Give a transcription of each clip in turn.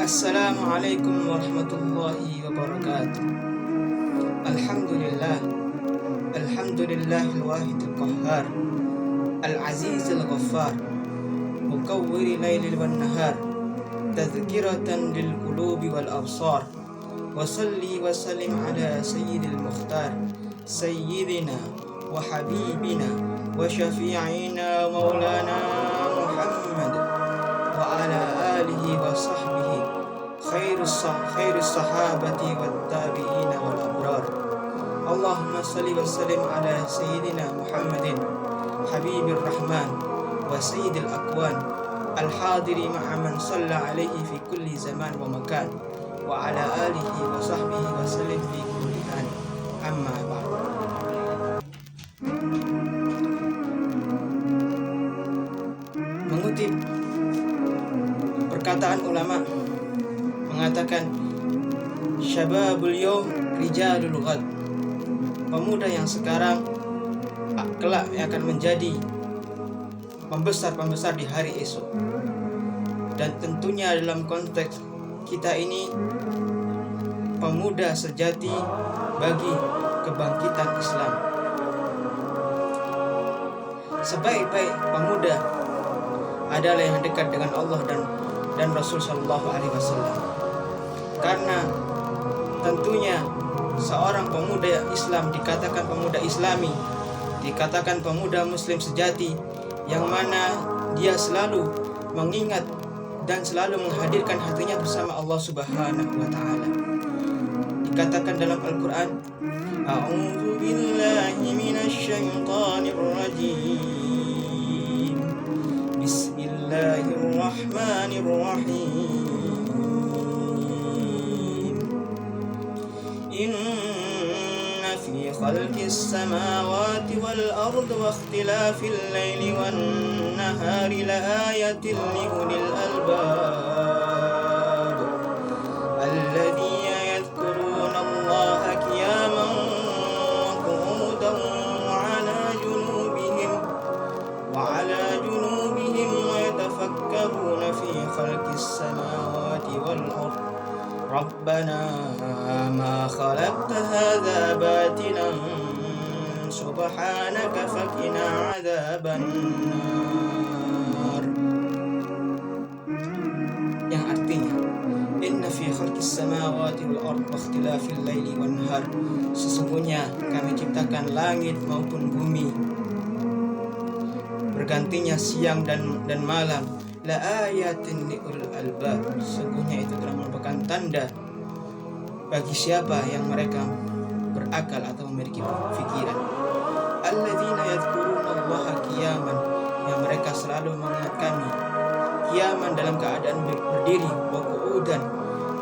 Assalamualaikum warahmatullahi wabarakatuh. Alhamdulillah. Alhamdulillahil wahidil qahhar, al-azizil ghaffar, mukawwiri lailil wan nahar, tadhkiratan lil qulubi wal absar. Wa salli wa sallim ala sayyidil mukhtar, sayyidina wa habibina wa syafi'ina maulana Muhammad wa ala alihi wa sahbihi khairus sahabati wat tabi'ina wal abrar. Allahumma salli wa sallim ala sayyidina Muhammadin habibir rahman wa sayyidil akwan al-hadiri ma'a man salla alaihi fi kulli zaman wa makan wa ala alihi wa sahbihi wa sallim fi kulli an. Amma ba'd. Mengutip perkataan ulama mengatakan, syababul yawm rijalul ghad. Pemuda yang sekarang kelak akan menjadi pembesar-pembesar di hari esok. Dan tentunya dalam konteks kita ini, pemuda sejati bagi kebangkitan Islam. Sebaik-baik pemuda adalah yang dekat dengan Allah dan Rasul sallallahu alaihi wasallam. Karena tentunya seorang pemuda Islam dikatakan pemuda Islami, dikatakan pemuda Muslim sejati, yang mana dia selalu mengingat dan selalu menghadirkan hatinya bersama Allah Subhanahu wa taala. Dikatakan dalam Al-Qur'an, A'udzu billahi minasy syaithanir rajim. Bismillahirrahmanirrahim. Inna fi khalqis samawati wal ardi wa ikhtilafil laili wan nahari laayatin liulil albab alladzina yadhkuruna Allaha qiyaman wa qu'udan wa 'ala junubihim wa yatafakkaruna fi khalqis samawati wal ardi Rabbana ma khalaqta hadza batilan subhanaka faqina adzaban nar. Yang artinya, inna fi khalqis samawati wal ardi wa ikhtilafil laili wan nahar, sesungguhnya kami ciptakan langit maupun bumi, bergantinya siang dan malam, la ayatin liul albab, sesungguhnya itu telah merupakan tanda bagi siapa yang mereka berakal atau memiliki pikiran. Alladzina yadhkuruna Allaha qiyaman, yang mereka selalu mengingat kami, qiyaman dalam keadaan berdiri, wa qu'udan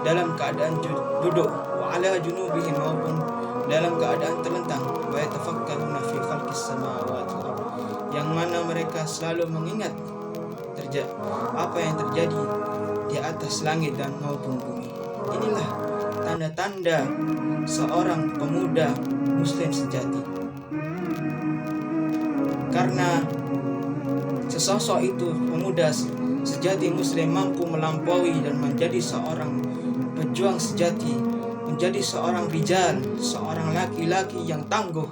dalam keadaan duduk, wa 'ala junubihim maupun dalam keadaan terlentang, wa yatafakkaruna fi khalqis samawati wal ardh, yang mana mereka selalu mengingat apa yang terjadi di atas langit dan maupun bumi. Inilah tanda-tanda seorang pemuda Muslim sejati. Karena sesosok itu, pemuda sejati Muslim, mampu melampaui dan menjadi seorang pejuang sejati, menjadi seorang rijal, seorang laki-laki yang tangguh.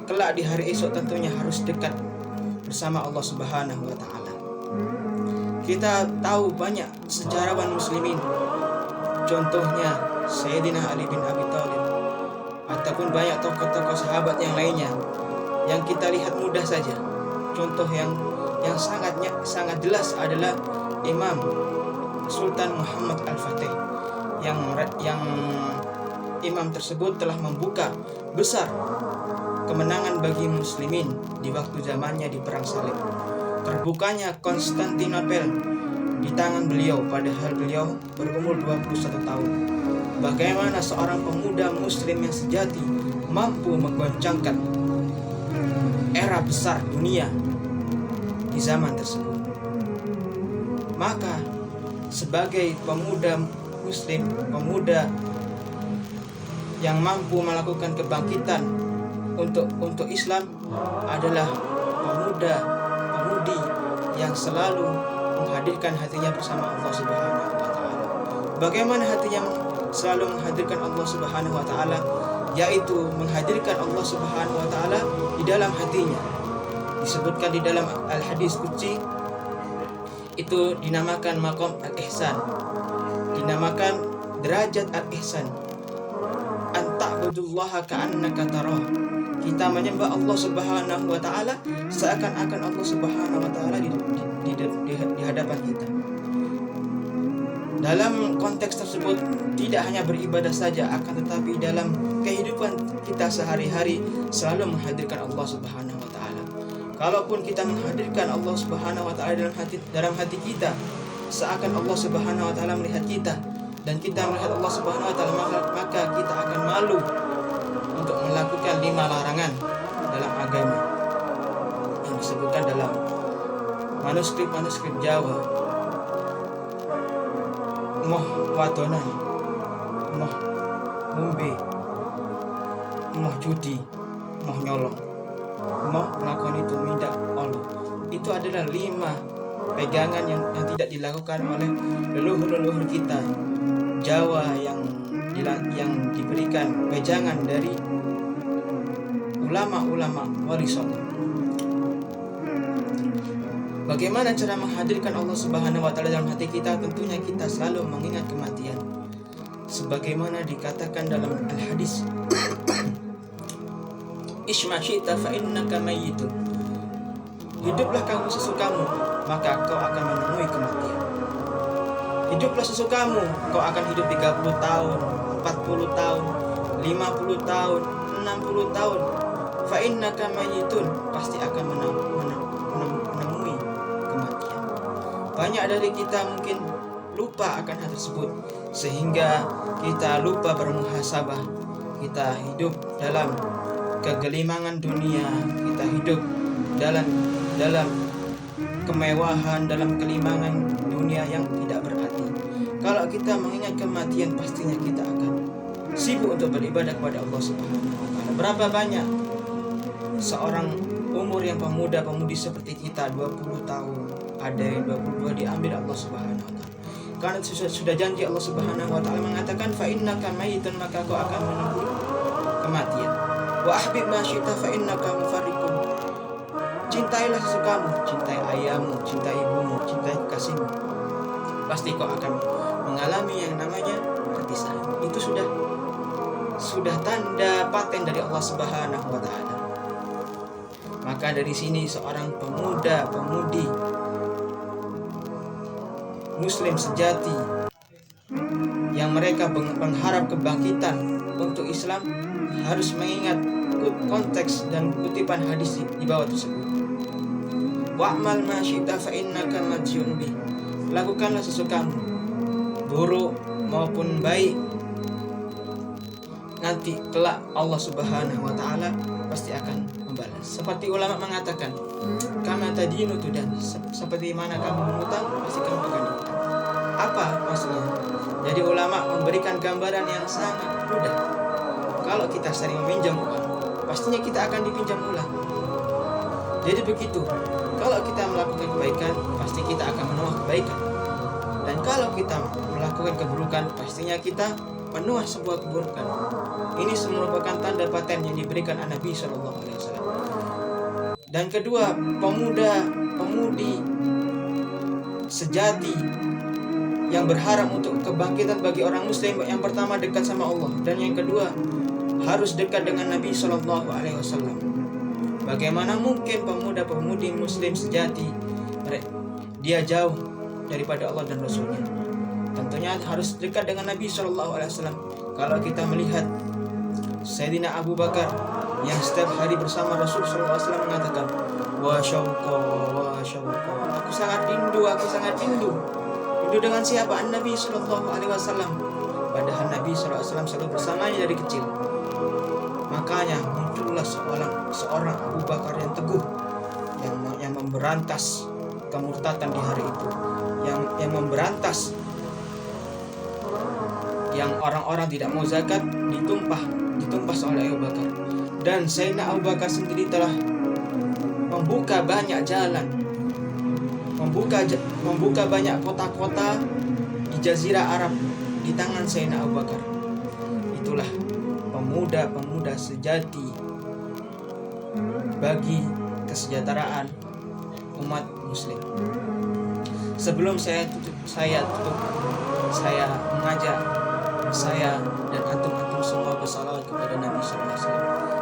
Kelak di hari esok tentunya harus dekat bersama Allah Subhanahu wa taala. Kita tahu banyak sejarawan muslimin, contohnya Sayyidina Ali bin Abi Thalib, ataupun banyak tokoh-tokoh sahabat yang lainnya yang kita lihat mudah saja. Contoh yang sangat jelas adalah Imam Sultan Muhammad Al-Fatih, yang imam tersebut telah membuka besar kemenangan bagi muslimin di waktu zamannya di perang salib. Terbukanya Konstantinopel di tangan beliau, padahal beliau berumur 21 tahun. Bagaimana seorang pemuda Muslim yang sejati mampu menggoncangkan era besar dunia di zaman tersebut. Maka sebagai pemuda Muslim, pemuda yang mampu melakukan kebangkitan untuk Islam adalah pemuda-pemudi yang selalu menghadirkan hatinya bersama Allah Subhanahu wa taala. Bagaimana hati yang selalu menghadirkan Allah Subhanahu wa taala, yaitu menghadirkan Allah Subhanahu wa taala di dalam hatinya. Disebutkan di dalam al-hadis qudsi, itu dinamakan maqam al-ihsan, dinamakan derajat al-ihsan. An ta'budullaha ka'annaka tarah. Kita menyembah Allah Subhanahu wa taala seakan-akan Allah Subhanahu wa taala di hadapan kita. Dalam konteks tersebut tidak hanya beribadah saja, akan tetapi dalam kehidupan kita sehari-hari selalu menghadirkan Allah Subhanahu wa taala. Kalaupun kita menghadirkan Allah Subhanahu wa taala dalam hati kita, seakan Allah Subhanahu wa taala melihat kita dan kita melihat Allah Subhanahu wa taala, maka kita akan malu untuk melakukan 5 larangan dalam agama yang disebutkan dalam manuskrip Jawa. Moh wadonan, moh ngombe, moh judi, moh nyolong, moh melakukan itu mindak Allah. Itu adalah 5 pegangan yang tidak dilakukan oleh leluhur kita Jawa yang diberikan pegangan dari ulama-ulama wali songo. Bagaimana cara menghadirkan Allah Subhanahu wa taala dalam hati kita? Tentunya kita selalu mengingat kematian. Sebagaimana dikatakan dalam al-hadis, Isma syi'ta fa innaka mayyitun. Hiduplah kamu sesukamu, maka kau akan menemui kematian. Hiduplah sesukamu, kau akan hidup 30 tahun, 40 tahun, 50 tahun, 60 tahun. Fa innaka mayyitun, pasti akan menemui kematian. Banyak dari kita mungkin lupa akan hal tersebut, sehingga kita lupa bermuhasabah. Kita hidup dalam kegelimangan dunia, kita hidup dalam kemewahan, dalam kelimangan dunia yang tidak berarti. Kalau kita mengingat kematian, pastinya kita akan sibuk untuk beribadah kepada Allah Subhanahu wa taala. Berapa banyak seorang umur yang pemuda-pemudi seperti kita, 20 tahun, ada yang 22, diambil Allah Subhanahu wa taala. Karena sudah janji Allah Subhanahu wa taala mengatakan fa innaka mayyitun, maka kau akan menunggu kematian. Wa ahbib ma syi'ta fa innaka mufarriqun. Cintailah sesukamu, cintai ayahmu, cintai ibumu, cintai kekasihmu. Pasti kau akan mengalami yang namanya perpisahan. Itu sudah tanda paten dari Allah Subhanahu wa taala. Maka dari sini seorang pemuda-pemudi muslim sejati yang mereka mengharap kebangkitan untuk Islam harus mengingat konteks dan kutipan hadis di bawah tersebut. Wa'mal ma syi'ta fa innaka majzun bi. Lakukanlah sesukamu, buruk maupun baik, nanti kelak Allah Subhanahu wa taala pasti akan membalas. Seperti ulama mengatakan, kama tadinu tudan, seperti mana kamu mengutang, pasti kamu akan diutang. Apa maksudnya? Jadi ulama memberikan gambaran yang sangat mudah. Kalau kita sering meminjam uang, pastinya kita akan dipinjam ulang. Jadi begitu. Kalau kita melakukan kebaikan, pasti kita akan menuai kebaikan. Dan kalau kita melakukan keburukan, pastinya kita menuai sebuah keburukan. Ini merupakan tanda paten yang diberikan Nabi Shallallahu Alaihi Wasallam. Dan kedua, pemuda-pemudi sejati yang berharap untuk kebangkitan bagi orang Muslim, yang pertama dekat sama Allah, dan yang kedua harus dekat dengan Nabi Shallallahu Alaihi Wasallam. Bagaimana mungkin pemuda-pemudi Muslim sejati dia jauh daripada Allah dan Rasulnya? Tentunya harus dekat dengan Nabi Shallallahu Alaihi Wasallam. Kalau kita melihat Sayyidina Abu Bakar yang setiap hari bersama Rasul Shallallahu Alaihi Wasallam mengatakan, wa syauqa, aku sangat rindu. Rindu dengan siapa? Nabi Shallallahu Alaihi Wasallam. Padahal Nabi Shallallahu Alaihi Wasallam selalu bersamanya dari kecil. Makanya muncullah seorang Abu Bakar yang teguh, yang memberantas kemurtadan di hari itu, yang memberantas yang orang-orang tidak mau zakat ditumpas oleh Abu Bakar. Dan Sayyidina Abu Bakar sendiri telah membuka banyak jalan, membuka banyak kota-kota di Jazirah Arab di tangan Sayyidina Abu Bakar. Itulah pemuda-pemuda sejati bagi kesejahteraan umat muslim. Sebelum saya tutup, saya mengajak saya dan antum-antum semua bersalawat kepada Nabi SAW.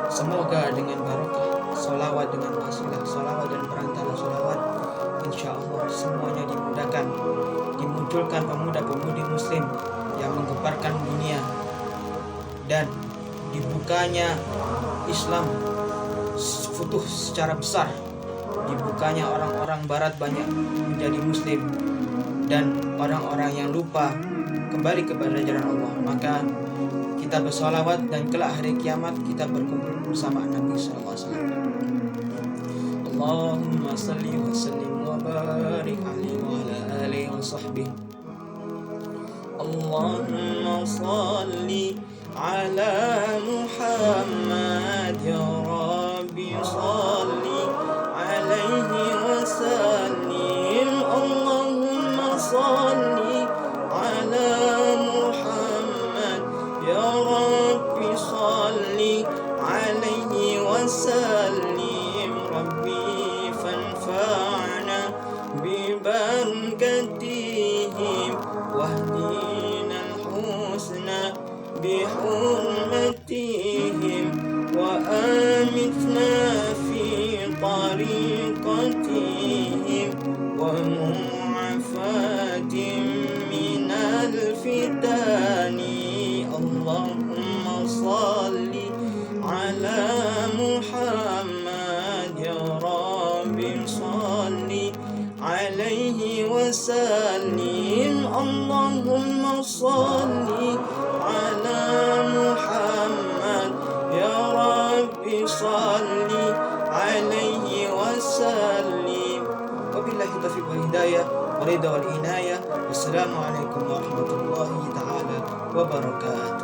Semoga dengan barokah salawat, dengan wasilah salawat dan perantara salawat, insya Allah semuanya dimudahkan, dimunculkan pemuda-pemudi muslim yang menggemparkan dunia, dan dibukanya Islam futuh secara besar, dibukanya orang-orang barat banyak menjadi muslim, dan orang-orang yang lupa kembali kepada ajaran Allah. Maka kita bersalawat dan kelak hari kiamat kita berkumpul bersama Nabi SAW. Allahumma salli wa sallim wa barik alaihi wa ala alihi wa sahbihi. Allahumma salli ala Muhammad ya Rabbi salli alaihi wa sallim. Allahumma salli ala Muhammad ya Rabbi salli alaihi wa sallim. Rabbi fanfa'na bi barakatihim wahdina al-husna bi hurmatihim wa amitna fi tariqatihim wa mu'afatim minal fitani. Allahumma salli ala Muhammad ya Rabbi salli alaihi wa sallim. Allahumma salli ala Muhammad ya Rabbi salli alaihi wa sallim. Wabillahi taufiq wal hidayah wa ridha wal inayah. Wassalamualaikum warahmatullahi taala wabarakatuh.